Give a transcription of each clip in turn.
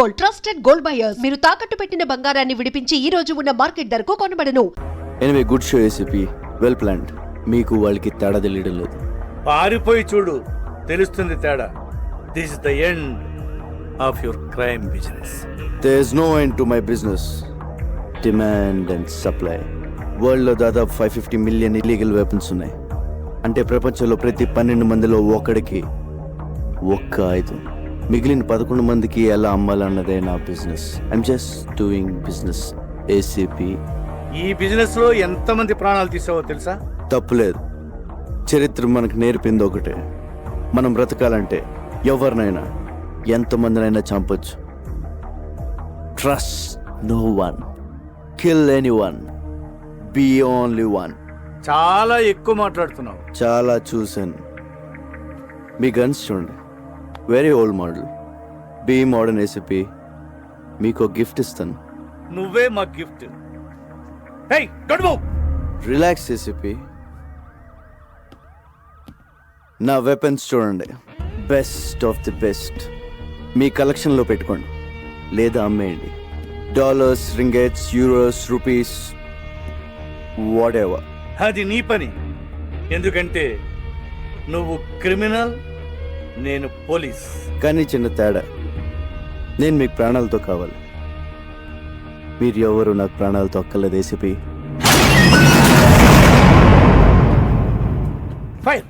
Gold, trusted gold buyers. మీరు తాకట్టు పెట్టిన బంగారాన్ని విడిపించి ఈ రోజు ఉన్న మార్కెట్ ధరకు కొనబడను. Anyway good show ACP, well planned. మీకు వాళ్ళకి తేడా తెలియడం లేదు. పారిపోయి చూడు, తెలుస్తుంది తేడా. This is the end of your crime business. There is no end to my business. Demand and supply. వరల్డ్లో దాదాపు 550 మిలియన్ ఇల్లీగల్ వెపన్స్ ఉన్నాయి. అంటే ప్రపంచంలో ప్రతి 12 మందిలో ఒకడికి ఒక్క ఆయుధం. మిగిలిన 11 మందికి ఎలా అమ్మాలన్నదే నా business. I'm just doing business ACP. ఈ బిజినెస్ లో ఎంతమంది ప్రాణాలు తీసావో తెలుసా? తప్పులేదు. చరిత్ర మనకు నేర్పింది ఒకటే, మనం బ్రతకాలంటే ఎవరినైనా ఎంతమందినైనా చంపొచ్చు. Trust no one, kill anyone, be only one. చాలా ఎక్కువ మాట్లాడుతున్నావు. చాలా చూశాను. మీ గన్స్ చూడండి, very old model. Be modern ACP. మీకు గిఫ్ట్ ఇస్తాను. నువ్వే మా గిఫ్ట్. Relax ACP. నా వెపన్స్ చూడండి, బెస్ట్ ఆఫ్ ది బెస్ట్. మీ కలెక్షన్లో పెట్టుకోండి లేదా అమ్మేయండి. Dollars, ringgits, euros, rupees, whatever. అది నీ పని. ఎందుకంటే నువ్వు క్రిమినల్, నేను పోలీస్. కానీ చిన్న తేడా, నేను మీకు ప్రాణాలతో కావాలి. మీరు ఎవరు నాకు ప్రాణాలతో అక్కర్లేదు ACP. Fire.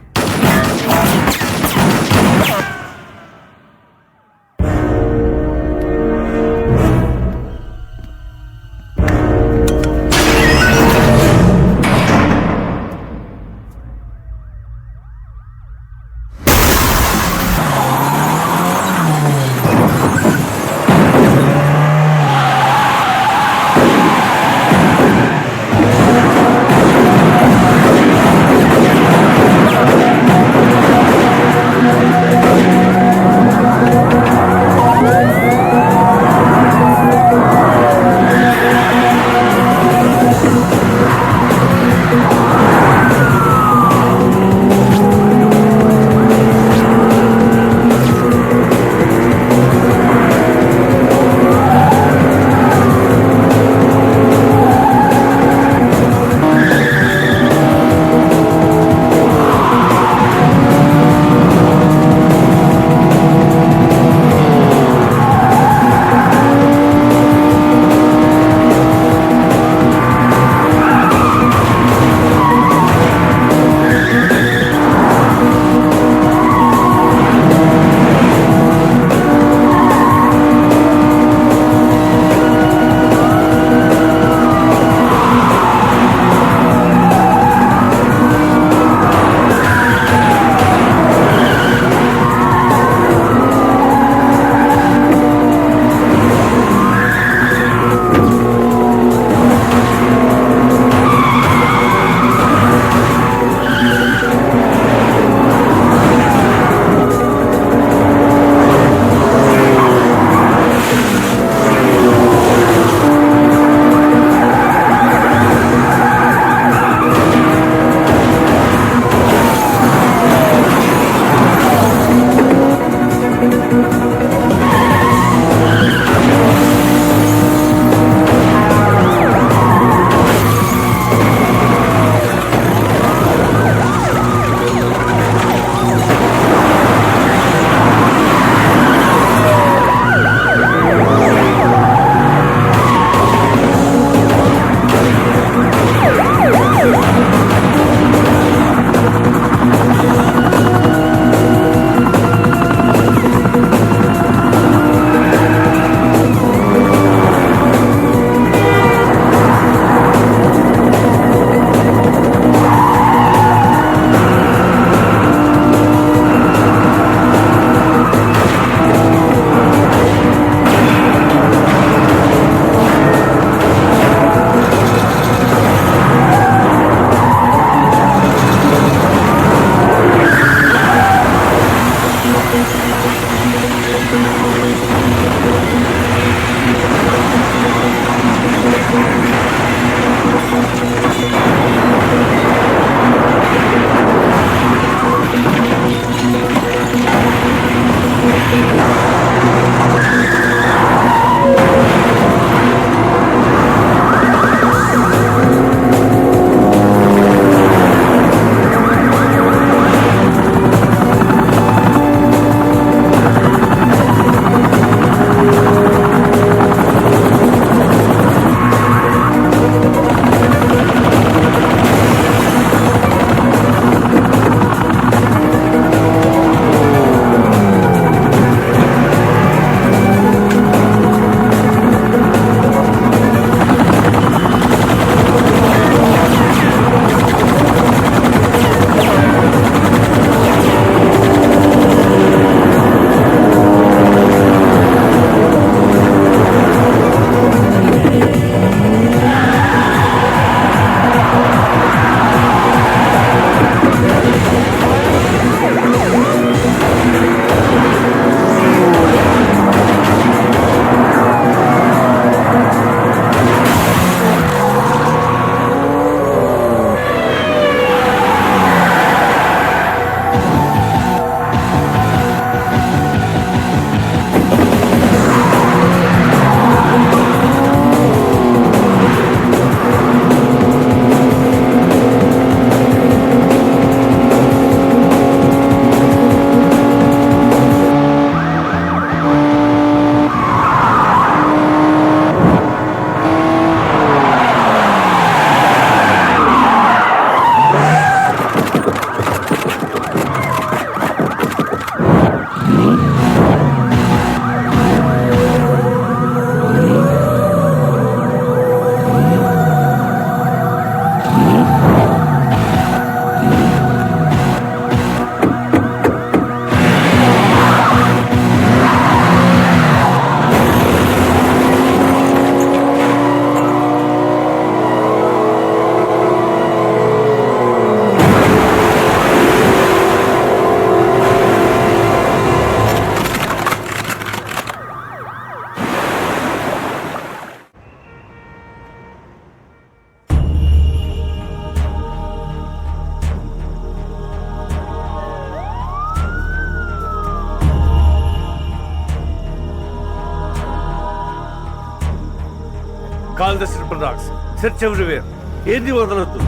Call the triple dogs, search everywhere, ఏది వదలొద్దు.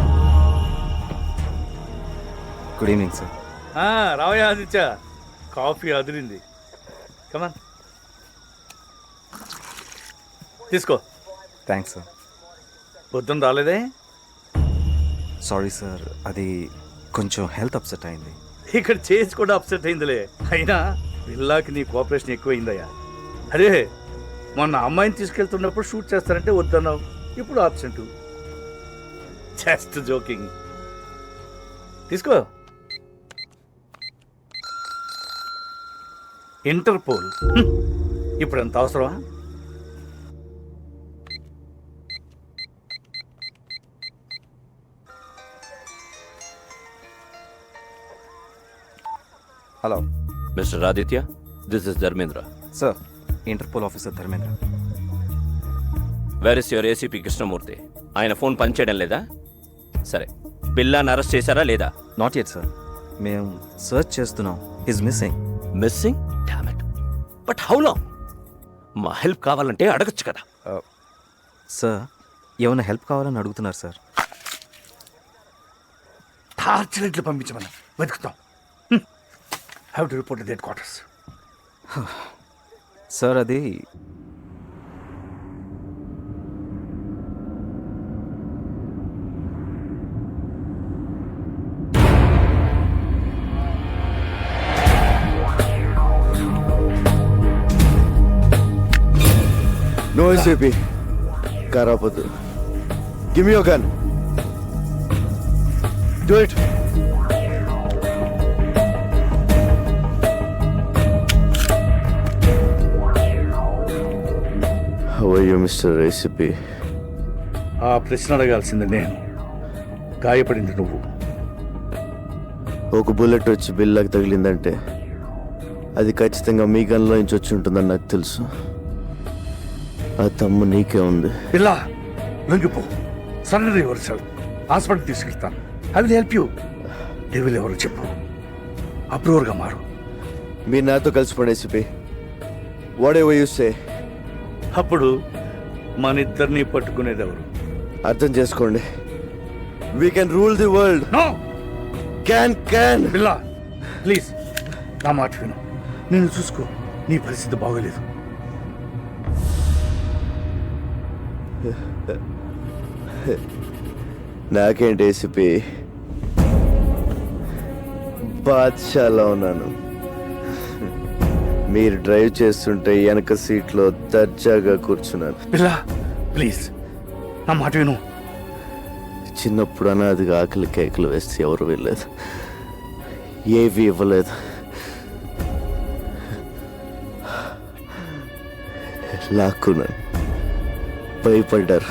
Good evening sir. రావయ్య ఆదిత్య, కాఫీ అదిరింది. కమాన్ తీసుకో. Thanks sir. పొద్దున్న రాలేదే? సారీ సార్, అది కొంచెం హెల్త్ అప్సెట్ అయింది. ఇక్కడ చేసి కూడా అప్సెట్ అయిందిలే. అయినా పిల్లాకి నీ కోఆపరేషన్ ఎక్కువైందయ్యా. అరే మొన్న అమ్మాయిని తీసుకెళ్తున్నప్పుడు షూట్ చేస్తారంటే వద్దన్నావు, ఇప్పుడు ఆబ్సెంట్. Just joking. తీసుకో. ఇంటర్పోల్ ఇప్పుడు ఎంత అవసరమా? Hello mister Aditya, this is Dharmendra. Sir, Interpol officer Dharmendra. Where is your ACP Krishnamurthy? ఆయన ఫోన్ పనిచేయడం లేదా? సరే, బిల్లాని అరెస్ట్ చేశారా లేదా? నాట్ యెట్ సార్, మేము సర్చ్ చేస్తున్నాం. Is missing. Missing? Damn it. But how long? మా హెల్ప్ కావాలంటే అడగచ్చు కదా. సార్, ఏమైనా హెల్ప్ కావాలని అడుగుతున్నారు సార్. టార్చ్ పంపించమని వెతుకుతాం. Have to report headquarters. Sir, అది నో ఎస్ఏపీ, కారాపొద్దు. Give me your gun. Do it. How are you mister ACP? ఆ ప్రశ్న అడగాల్సింది నేను, గాయపడింది నువ్వు. ఒక బుల్లెట్ వచ్చి బిల్లాకి తగిలిందంటే అది ఖచ్చితంగా మీ గన్లో నుంచి వచ్చి ఉంటుందని నాకు తెలుసు. ఆ తమ్ము నీకే ఉంది. ఇలా లొంగిపో, సరెండర్ యువర్ సెల్ఫ్. హాస్పిటల్ తీసుకెళ్తాను. I will help you. Devil ఎవరు చెప్పు, అప్రూవర్గా మారు. మీరు నాతో కలిసిపోండి ACP. Whatever you say. అప్పుడు మన ఇద్దరిని పట్టుకునేది ఎవరు? అర్థం చేసుకోండి. We can rule the world. No. Can. Billa please, నా మాట విను. నేను చూసుకో, నీ పరిస్థితి బాగోలేదు. నాకేంటి ఏసీపీ, బాద్షాలో ఉన్నాను. మీరు డ్రైవ్ చేస్తుంటే వెనక సీట్లో దర్జాగా కూర్చున్నాను. బిల్లా ప్లీజ్, నా మాట విను. చిన్నప్పుడు అనాదిగా ఆకలి కేకలు వేస్తే ఎవరు వెళ్ళలేదు, ఏవి ఇవ్వలేదు. లాక్కున్నాను, భయపడ్డారు,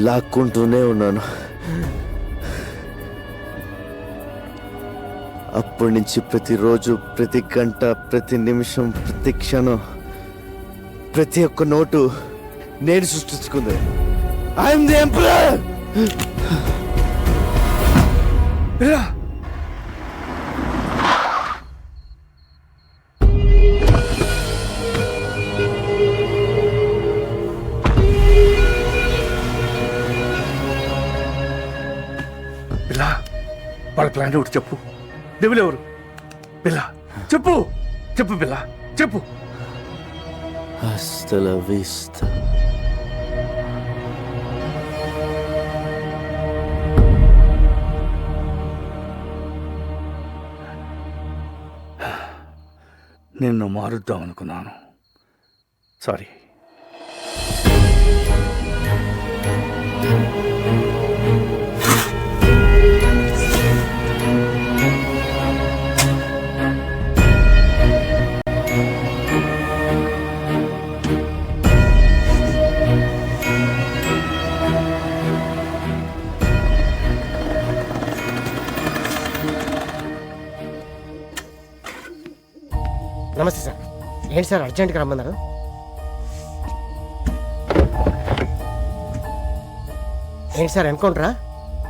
లాక్కుంటూనే ఉన్నాను. అప్పటి నుంచి ప్రతిరోజు, ప్రతి గంట, ప్రతి నిమిషం, ప్రతి క్షణం, ప్రతి ఒక్క నోటు నేను సృష్టించుకుంది. I'm the emperor. బిల్లా బిల్లా, వాళ్ళ ప్లాన్ ఒకటి చెప్పు. డెవిల్ ఎవరు? బిల్లా చెప్పు, చెప్పు బిల్లా చెప్పు. Hasta la vista. నిన్ను మారుద్దాం అనుకున్నాను, సారీ. నమస్తే సార్. ఏంటి సార్ అర్జెంట్గా రమ్మన్నారు? ఏంటి సార్ ఎన్కౌంటరా?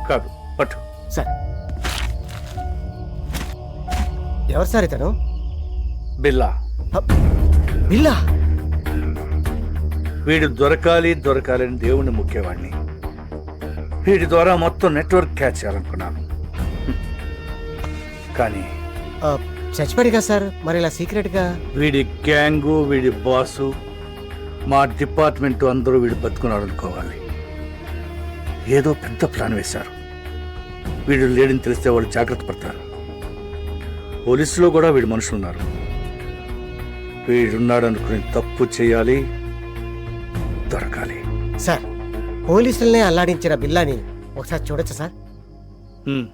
కాదు, పట్టు. సార్ ఎవరు సార్ ఇతను? బిల్లా. బిల్లా? వీడు దొరకాలని దేవుణ్ణి ముఖ్యవాడిని. వీడి ద్వారా మొత్తం నెట్వర్క్ క్యాచ్ చేయాలనుకున్నాను. కానీ చచ్చిపోయాడు కదా సార్, మరి ఇలా సీక్రెట్గా? వీడి గ్యాంగు, వీడి బాసు, మా డిపార్ట్మెంట్ అందరూ వీడు బతుకున్నాడు అనుకోవాలి. ఏదో పెద్ద ప్లాన్ వేశారు. వీడు లేడని తెలిస్తే వాళ్ళు జాగ్రత్త పడతారు. పోలీసులో కూడా వీడు మనుషులు ఉన్నారు. వీడున్నాడు అనుకుని తప్పు చేయాలి, దొరకాలి. సార్, పోలీసుల్ని అల్లాడించిన బిల్లాని ఒకసారి చూడొచ్చా సార్? హ్మ్.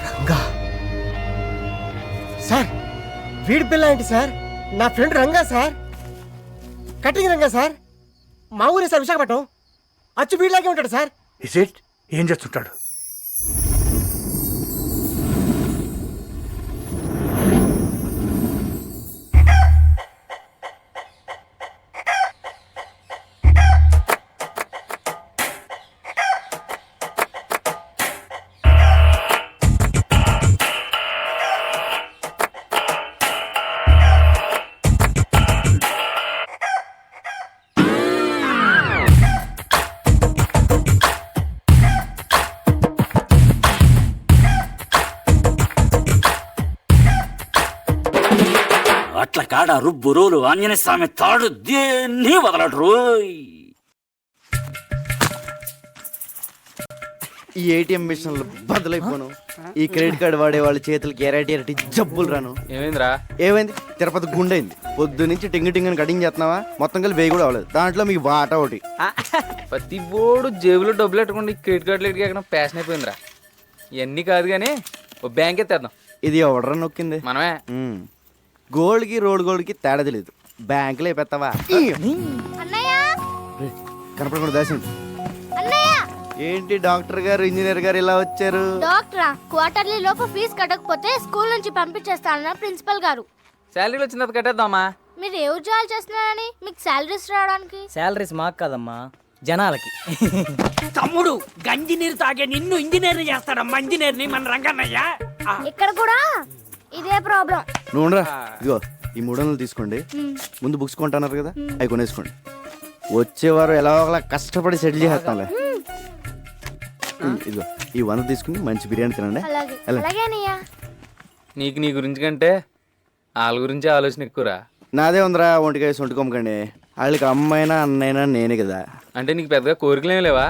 రంగా సార్, వీడి పిల్ల ఏంటి సార్? నా friend Ranga sir, cutting Ranga sir, మా ఊరే సార్, విశాఖపట్నం. అచ్చు వీడిలాగే ఉంటాడు సార్. Is it? ఏం చేస్తుంటాడు? అట్ల కాడ రుబ్బు రోలు ఆంజనేయ స్వామి తాడు దేన్ని వదలడు రోయ్. ఈ ఏటీఎం మిషన్లు బదులైపోను. ఈ క్రెడిట్ కార్డు వాడే వాళ్ళ చేతులకి ఎరటి జబ్బులు రాను. ఏమైందిరా? ఏమైంది? తిరుపతి గుండె అయింది. పొద్దు నుంచి టింగ్ అని కటింగ్ చేస్తున్నావా? మొత్తం కలిసి వేయి కూడా అవ్వలేదు. దాంట్లో మీకు వాటా ఒకటి. ప్రతి బోర్డు జేబులో డబ్బులు పెట్టుకోండి, క్రెడిట్ కార్డులు ఎక్కడం ఫ్యాషన్ అయిపోయిందిరా. ఇవన్నీ కాదు కానీ ఓ బ్యాంక్ ఎత్తేద్దాం. ఇది ఎవడరా నొక్కింది? మనమే. గోల్డ్కి రోడ్ గోల్డ్కి తేడా తెలియదు. బ్యాంకులో అయిపోతావా? కనపడకుండా దాసింది. ఏంటి డాక్టర్ గారు, ఇంజనీర్ గారు ఇలా వచ్చారు? డాక్టరా, క్వార్టర్లీ లోపు ఫీజు కట్టకపోతే స్కూల్ నుంచి పంపించేస్తానన్న ప్రిన్సిపల్ గారు. శాలరీలు వచ్చిన తర్వాత కట్టేద్దామా? మీరు ఏ ఉద్యోగాలు చేస్తున్నారని మీకు శాలరీస్ రావడానికి? శాలరీస్ మాకు కదమ్మా, జనాలకి. తమ్ముడు గంజి నీరు తాగే నిన్ను ఇంజనీర్ చేస్తాడమ్మా, ఇంజనీర్ని మన రంగన్నయ్య. ఇక్కడ కూడా ఇదే ప్రాబ్లం. నువ్వు ఉండరా. ఇదిగో ఈ 300 తీసుకోండి. ముందు బుక్స్ కొంటున్నారు కదా, అవి కొనేసుకోండి. వచ్చేవారు ఎలా ఒకలా కష్టపడి సెటిల్ చేస్తాంలే. ఇదిగో ఈ 100 తీసుకుని మంచి బిర్యానీ తినండి. అలాగే ఎలా? అలాగే అన్నయ్య. నీకు నీ గురించి కంటే వాళ్ళ గురించి ఆలోచన ఎక్కువరా. నాదే ఉందిరా, ఒంటికాయ సొంటుకోమకండి. వాళ్ళకి అమ్మైనా అన్నైనా నేనే కదా. అంటే నీకు పెద్దగా కోరికలేం లేవా?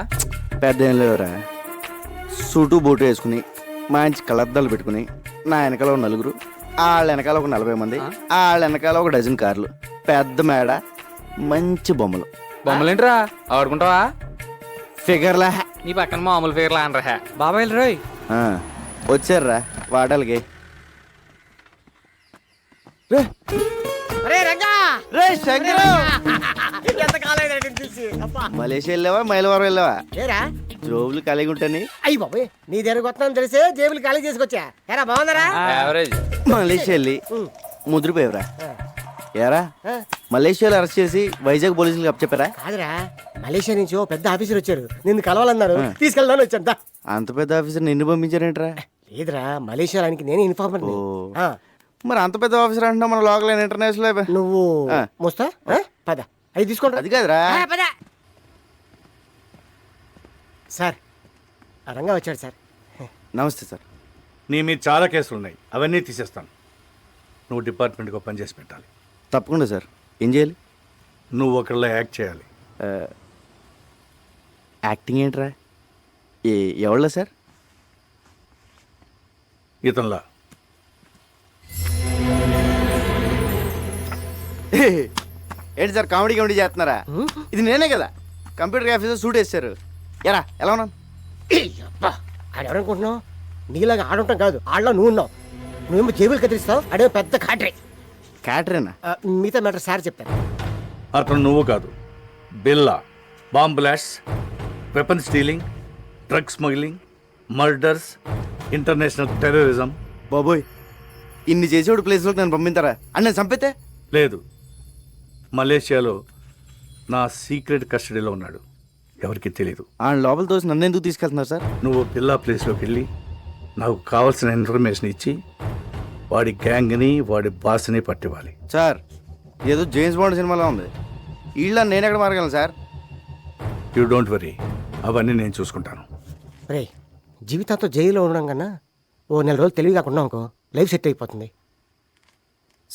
పెద్ద ఏం లేవురా. సూటు బూటు వేసుకుని మంచి కలర్దాలు పెట్టుకుని నా వెనకాల ఒక 4, వాళ్ళ వెనకాల ఒక 40 మంది, వాళ్ళ వెనకాల ఒక డజన్ కార్లు, పెద్ద మేడ, మంచి బొమ్మలు. బొమ్మలేంట్రా ఆడుకుంటావా? ఫిగర్లా. నీ పక్కన మామూలు ఫిగర్లా అనరా. బాబాయ్ రోయ్, వచ్చారా వాటాలకి? మలేషియా వెళ్ళావా, మైలవరం వెళ్ళావా? ఏరా జోబులు ఖాళీగా ఉంటాని. అయ్యి బాబాయ్, నీ దగ్గర వస్తున్నాను తెలిసే జేబులు ఖాళీ చేసుకొచ్చా. ఎరా బాగుందరా? యావరేజ్. మలేషియా వెళ్ళి ముద్రపోయావురా. ఏరా మలేషియాలో అరెస్ట్ చేసి వైజాగ్ పోలీసులకు అప్పచెప్పారా? కాదురా, మలేషియా నుంచి ఓ పెద్ద ఆఫీసర్ వచ్చారు, నిన్ను కలవాలన్నారు, తీసుకెళ్దాను వచ్చాను. దా. అంత పెద్ద ఆఫీసర్ నిన్ను పంపించారేంట్రా? లేదురా, మలేషియా ఆయనకి నేను ఇన్ఫార్మర్. ఓ. మరి అంత పెద్ద ఆఫీసర్ అంటున్నా మన లోకల్ ఇంటర్నేషనల్. నువ్వు ఆ. మోస్తా పద, అవి తీసుకోండి. అది కాదురా. పద సార్, ఆ రంగా వచ్చాడు సార్. నమస్తే సార్. నీ మీద చాలా కేసులు ఉన్నాయి, అవన్నీ తీసేస్తాను. నువ్వు డిపార్ట్మెంట్కి పని చేసి పెట్టాలి. తప్పకుండా సార్. ఏం చేయాలి? నువ్వు ఒకళ్ళ యాక్ట్ చేయాలి. యాక్టింగ్ ఏంట్రా? ఎవళ్ళ సార్? ఇతనిలా. ఏంటి సార్ కామెడీ చేస్తున్నారా? ఇది నేనే కదా కంప్యూటర్ ఆఫీసర్ సూట్ వేస్తారు. ఎరా ఎలా ఉన్నాను? ఆడెవరనుకుంటున్నావు? నీలాగా ఆడుంటాం కాదు, ఆడలో నువ్వు ఉన్నావు. నువ్వేమో జేబులు కత్తిరిస్తావు, అడే పెద్ద కాటరే. క్యాటరేనా? మిగతా మ్యాటర్ సార్ చెప్తాను. అతను నువ్వు కాదు, బిల్లా. Bomb blast, weapon stealing, drug smuggling, murders, international terrorism. బాబోయ్, ఇన్ని చేసేవాడు ప్లేస్లోకి నన్ను పంపిస్తారా? అని నేను చంపితే? లేదు, మలేషియాలో నా సీక్రెట్ కస్టడీలో ఉన్నాడు, ఎవరికి తెలియదు. ఆయన లోపల తోసి నన్ను ఎందుకు తీసుకెళ్తున్నారు సార్? నువ్వు పిల్లా ప్లేస్లోకి వెళ్ళి నాకు కావాల్సిన ఇన్ఫర్మేషన్ ఇచ్చి వాడి గ్యాంగ్ని వాడి బాస్ని పట్టివ్వాలి. సార్ ఏదో జేమ్స్ బాండ్ సినిమాలో ఉంది. వీళ్ళ నేను ఎక్కడ మారగలను సార్? యూ డోంట్ వరీ, అవన్నీ నేను చూసుకుంటాను. రే జీవితాంతో జైల్లో ఉండడం కన్నా ఓ 4 రోజులు తెలివి కాకుండా అనుకో లైఫ్ సెట్ అయిపోతుంది.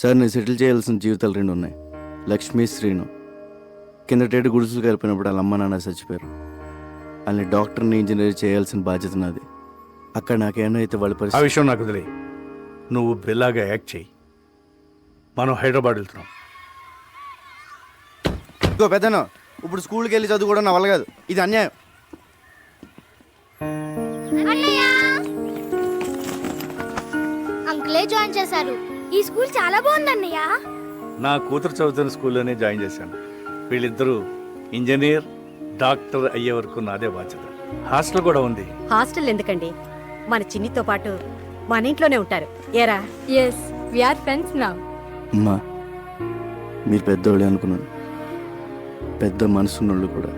సార్ నేను సెటిల్ చేయాల్సిన జీవితాలు 2 ఉన్నాయి. లక్ష్మీ, శ్రీను. కిందటేడు గుడిసెలు కలిపినప్పుడు వాళ్ళ అమ్మ నాన్న చచ్చిపోయారు. వాళ్ళని డాక్టర్ని, ఇంజనీర్ చేయాల్సిన బాధ్యత నాది. అక్కడ నాకేమో అయితే వాళ్ళ ఆ పరిస్థితి. విషయం నాకు వదిలే. నువ్వు బిల్లాగా యాక్ట్ చేయి. మనం హైదరాబాద్ వెళ్తున్నాం. ఇదిగో పెద్దను, ఇప్పుడు స్కూల్కి వెళ్ళి చదువుకోవడం నా వల్ల కాదు. ఇది అన్యాయం. అంకులే జాయిన్ చేశారు. ఈ స్కూల్ చాలా బాగుంది అన్నయ్య. నా కూతురు చదువుతున్న స్కూల్లోనే జాయిన్ చేశాను. వీళ్ళిద్దరూ ఇంజనీర్, డాక్టర్ అయ్యే వరకు నాదే బాధ్యత. హాస్టల్ కూడా ఉంది. హాస్టల్ ఎందుకండి, మన చిన్నితో పాటు మన ఇంట్లోనే ఉంటారు. ఏరా? Yes we are friends now. అమ్మా మీరు పెద్దోళ్ళే అనుకున్నాను. పెద్ద మనసున్నోళ్ళు కూడా.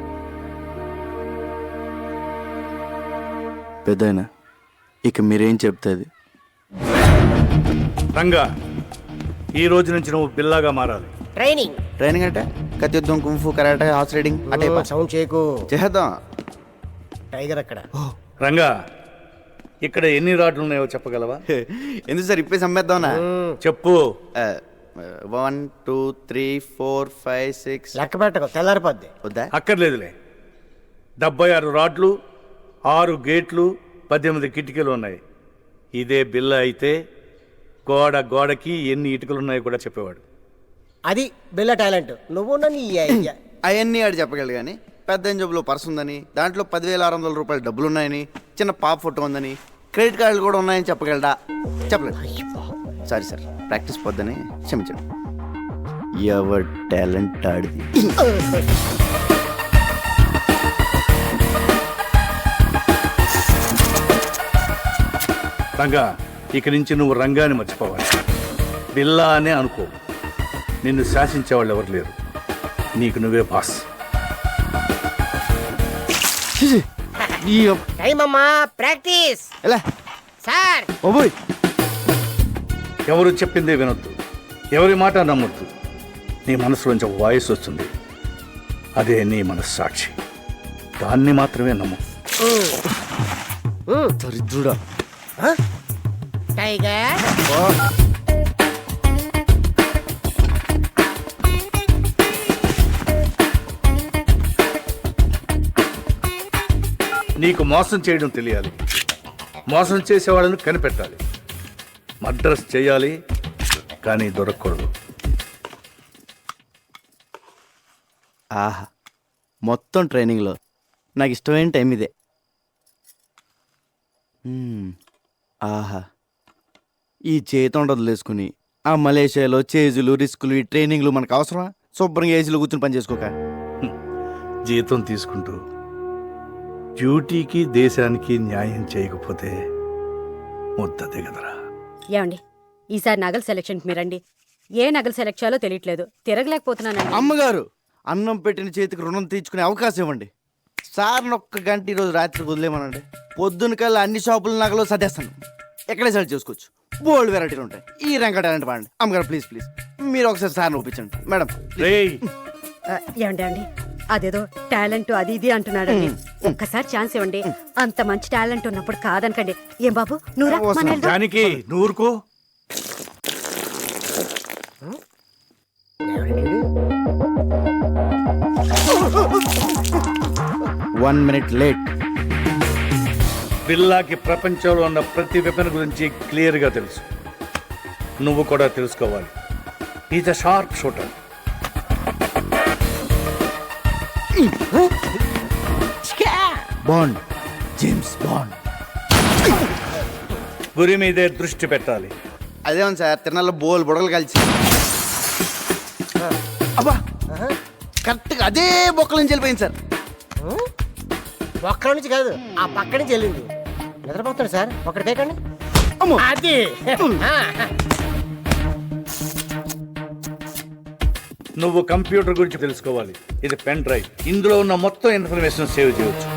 పెద్దయినా ఇక మీరేం చెప్తే అది. రంగా, ఈ రోజు నుంచి నువ్వు బిల్లాగా మారాలి. ట్రైనింగ్ ట్రైనింగ్ అంటే కత్తి యుద్ధం, కుంఫు, కరాటే, హార్స్ రైడింగ్ అంటే సౌండ్ చేయకు. చేద్దాం. టైగర్ అక్కడ. రంగా, ఇక్కడ ఎన్ని రాడ్లు ఉన్నాయో చెప్పగలవా? ఎందుకు సార్ ఇప్పేసి అమ్మేద్దామనా? చెప్పు. 1 2 3 4 5 6. లెక్క పెట్టకు, తెల్లారిపోద్ది. వద్దా? అక్కర్లేదులే. 76 రాడ్లు, 6 గేట్లు, 18 కిటికీలు ఉన్నాయి. ఇదే బిల్ల అయితే గోడకి ఎన్ని ఇటుకలు ఉన్నాయో కూడా చెప్పేవాడు. అది బిల్ల టాలెంట్. నువ్వు నీ ఐడియా. అవన్నీ ఆడు చెప్పగలడు కానీ పెద్ద జబ్బులో పర్స్ ఉందని, దాంట్లో 10,600 రూపాయల డబ్బులు ఉన్నాయని, చిన్న పాప ఫోటో ఉందని, క్రెడిట్ కార్డులు కూడా ఉన్నాయని చెప్పగలడా? చెప్పలేదు. సారీ సార్, ప్రాక్టీస్ పొద్దని క్షమించండి. ఎవరి టాలెంట్ ఆడిది. రంగా, ఇక నుంచి నువ్వు రంగాన్ని మర్చిపోవాలి. బిల్లా అనే అనుకో. నిన్ను శాసించేవాళ్ళు ఎవరు లేరు. నీకు నువ్వే బాస్. టైం అమ్మా, ప్రాక్టీస్. ఎలా సార్ ఓబోయ్, ఎవరు చెప్పిందే వినొద్దు, ఎవరి మాట నమ్మొద్దు. నీ మనసులోంచి ఒక వాయిస్ వస్తుంది, అదే నీ మనస్సాక్షి. దాన్ని మాత్రమే నమ్ము. దరిద్రుడా. టైగర్ నీకు మోసం చేయడం తెలియాలి, మోసం చేసేవాళ్ళని కనిపెట్టాలి. మర్డర్స్ చేయాలి కానీ దొరకకూడదు. ఆహా, మొత్తం ట్రైనింగ్లో నాకు ఇష్టమైన టైం ఇదే. ఆహా, ఈ చేతం వదిలేసుకుని ఆ మలేషియాలో చేజులు, రిస్కులు, ఈ ట్రైనింగ్లు మనకు అవసరమా? శుభ్రంగా ఏసీలో కూర్చొని పని చేసుకోక. జీతం తీసుకుంటూ డ్యూటీకి దేశానికి న్యాయం చేయకపోతే ముద్ద దిగదరా. ఏమండి, ఈసారి నగల సెలక్షన్కి మీరండి. ఏ నగలు సెలెక్ట్ చేయాలో తెలియట్లేదు, తిరగలేకపోతున్నానండి. అమ్మగారు, అన్నం పెట్టిన చేతికి రుణం తీర్చుకునే అవకాశం ఇవ్వండి. సార్ని ఒక్క గంట ఈరోజు రాత్రికి వదిలేమనండి. పొద్దున కల్లా అన్ని షాపుల నగలు సర్దేస్తాను. ఎక్కడే సెలెక్ట్ చేసుకోవచ్చు. బోల్డ్ వెరైటీలు ఉంటాయి. ఈ రంగా టాలెంట్ పాడండి. అమ్మగారు ప్లీజ్ ప్లీజ్ మీరు ఒకసారి సార్ని ఒప్పించండి మేడం. రేయ్, ఏమండి అండి, అదేదో టాలెంట్ అది ఇది అంటున్నాడండి. ఒక్కసారి ఛాన్స్ ఇవ్వండి. అంత మంచి టాలెంట్ ఉన్నప్పుడు కాదనకండి. ఏం బాబు, నువ్వు రా, మన వెళ్దాం. దానికి నూరుకో. 1 minute లేట్. బిల్లాకి ప్రపంచంలో ఉన్న ప్రతి వెపన్ గురించి క్లియర్గా తెలుసు. నువ్వు కూడా తెలుసుకోవాలి. Is a sharp shooter. Bond, James bond. గురి మీదే దృష్టి పెట్టాలి. అదేమో సార్, తిరణాల్లో బోల్ బుడగలు కలిసి అబ్బా కరెక్ట్గా అదే బొక్కల నుంచి వెళ్ళిపోయింది సార్. ఒక్కడి నుంచి కాదు, ఆ పక్క నుంచి వెళ్ళింది. నిద్రపోతాడు సార్, ఒకటి కేకండి. అది నువ్వు కంప్యూటర్ గురించి తెలుసుకోవాలి. ఇది పెన్ డ్రైవ్. ఇందులో ఉన్న మొత్తం ఇన్ఫర్మేషన్ సేవ్ చేయవచ్చు.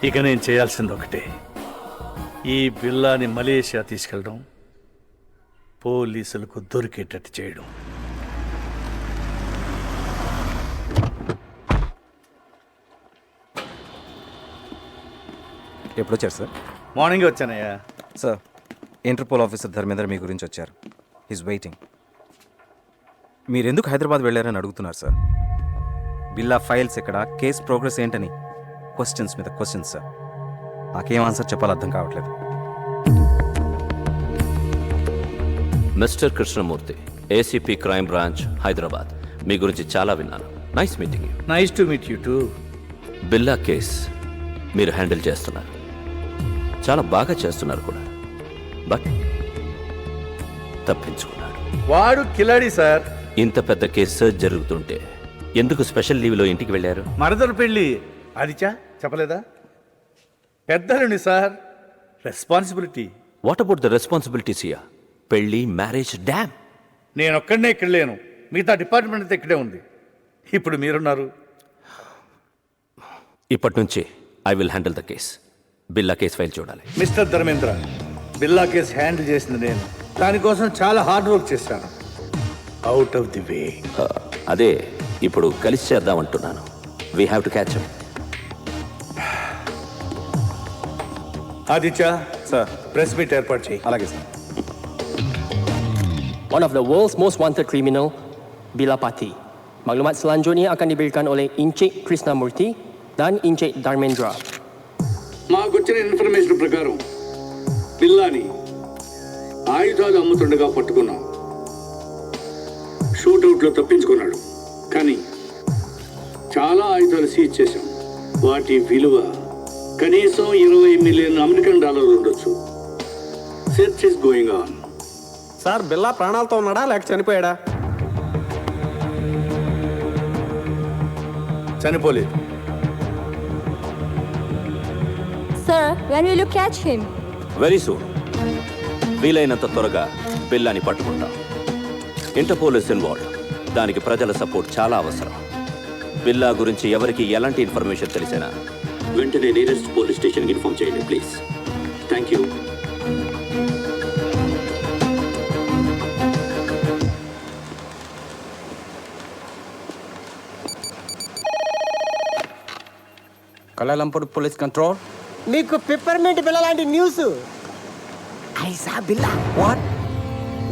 ఇక నేను చేయాల్సింది ఒకటే, ఈ బిల్లాని మలేషియా తీసుకెళ్ళడం, పోలీసులకు దొరికేటట్టు చేయడం. ఎప్పుడు వచ్చారు సార్? మార్నింగ్ వచ్చానయ్యా. సార్, ఇంటర్పోల్ ఆఫీసర్ ధర్మేంద్ర మీ గురించి వచ్చారు. He's waiting. మీరు ఎందుకు హైదరాబాద్ వెళ్ళారని అడుగుతున్నారు సార్. బిల్లా ఫైల్స్ ఎక్కడ, కేస్ ప్రోగ్రెస్ ఏంటని క్వశ్చన్స్ మీద క్వశ్చన్స్ సార్. నాకేం ఆన్సర్ చెప్పాలో అర్థం కావట్లేదు. Mister Krishnamurthy, ACP crime branch, Hyderabad. మీ గురించి చాలా విన్నాను. Nice meeting you. Nice to meet you too. Billa case మీరు హ్యాండిల్ చేస్తున్నారు, చాలా బాగా చేస్తున్నారు కూడా. బట్ తప్పించుకున్నాడు. వాడు కిలాడి సార్. ఇంత పెద్ద కేసు జరుగుతుంటే ఎందుకు స్పెషల్ లీవ్లో ఇంటికి వెళ్ళారు? మరదలు పెళ్ళి అదిచా చెప్పలేదా? పెద్దలుండి sir, responsibility. What about the responsibilities ఇయా? పెళ్లి, మ్యారేజ్, డ్యామ్. నేను ఒక్కడనే ఇక్కడ లేను, మిగతా డిపార్ట్మెంట్ అంతా ఇక్కడే ఉంది. ఇప్పుడు మీరున్నారు. ఇప్పటి నుంచి I will handle the case. Billa case file చూడాలి. Mister Dharmendra, Billa case handle చేసింది నేను. దానికోసం చాలా హార్డ్ వర్క్ చేశాను. Out of the way. అదే ఇప్పుడు కలిసి చేద్దామంటున్నాను. We have to catch. Aditya sir. Press meet ఏర్పాటు చేయి. అలాగే సార్. One of the world's most wanted criminal, Bila Pati. Maklumat selanjutnya akan diberikan oleh Encik Krishnamurti dan Encik Dharmendra. మాకు వచ్చిన ఇన్ఫర్మేషన్ ప్రకారం బిల్లాని ఆయుధాలు అమ్ముతుండగా పట్టుకున్నాం. షూట్అవుట్లో తప్పించుకున్నాడు, కానీ చాలా ఆయుధాలు సీజ్ చేశాం. వాటి విలువ కనీసం 20 మిలియన్ అమెరికన్ డాలర్లు ఉండొచ్చు. Search is going on. Sir, బిల్లా ప్రాణాలతో ఉన్నాడా లేక చనిపోయాడా? చనిపోలేదు. Sir, when will you catch him? Very soon. వీలైనంత త్వరగా బిల్లాని పట్టుకుంటాం. Interpole is involved. దానికి ప్రజల సపోర్ట్ చాలా అవసరం. బిల్లా గురించి ఎవరికి ఎలాంటి ఇన్ఫర్మేషన్ తెలిసినా వెంటనే నియరెస్ట్ పోలీస్ స్టేషన్కి ఇన్ఫార్మ్ చేయండి please. Thank you. Kuala Lumpur Police Control. మీకు పిప్పర్మెంట్ బిల్ల లాంటి న్యూస్. ఐసా బిల్లా. What?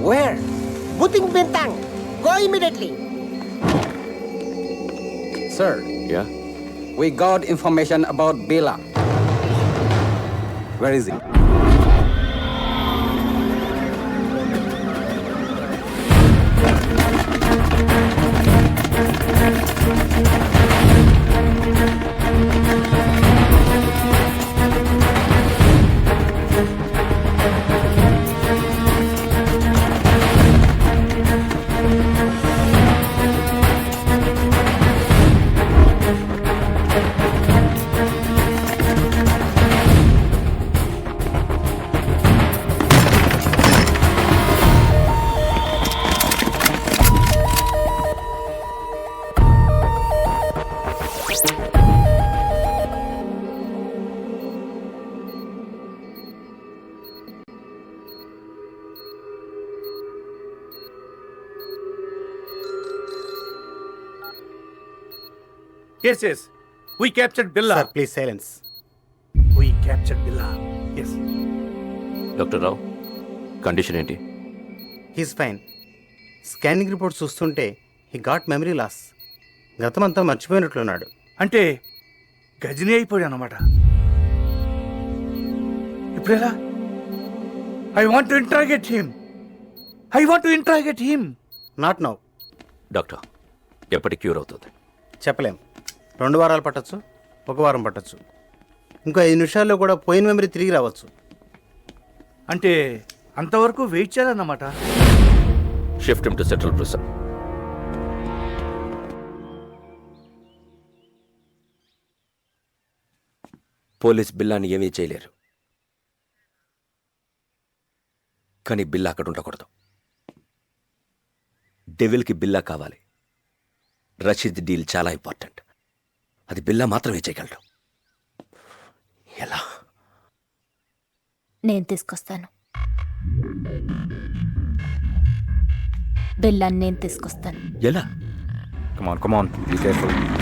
Where? బుతింగ్ Bintang. Go immediately. Sir, yeah, we got information about Bella. Where is he? Yes, yes. We captured Billa. Sir, please silence. We captured Billa. Yes. Doctor Rao, condition ఏంటి? He's fine. Scanning report చూస్తుంటే he got memory loss. గతమంతా మర్చిపోయినట్లున్నాడు. అంటే గజనీ అయిపోయాడు అన్నమాట. ఇప్పుడెలా? I want to interrogate him. Not now. Doctor, ఎప్పటి cure అవుతుంది? చెప్పలేం. 2 వారాలు పట్టచ్చు, 1 వారం పట్టచ్చు, ఇంకో 5 నిమిషాల్లో కూడా పోయిన మెమరీ తిరిగి రావచ్చు. అంటే అంతవరకు వెయిట్ చేయాలన్నమాట. Shift him to central prison. Police బిల్లాని ఏమీ చేయలేరు, కానీ బిల్లా అక్కడ ఉండకూడదు. డెవిల్కి బిల్లా కావాలి. రషీద్ డీల్ చాలా ఇంపార్టెంట్. అది బిల్లా మాత్రమే చేయగలడు. నేను తీసుకొస్తాను. బెల్లాన్ని నేను తీసుకొస్తాను. ఎలా? కమాన్ బీ కేర్ఫుల్.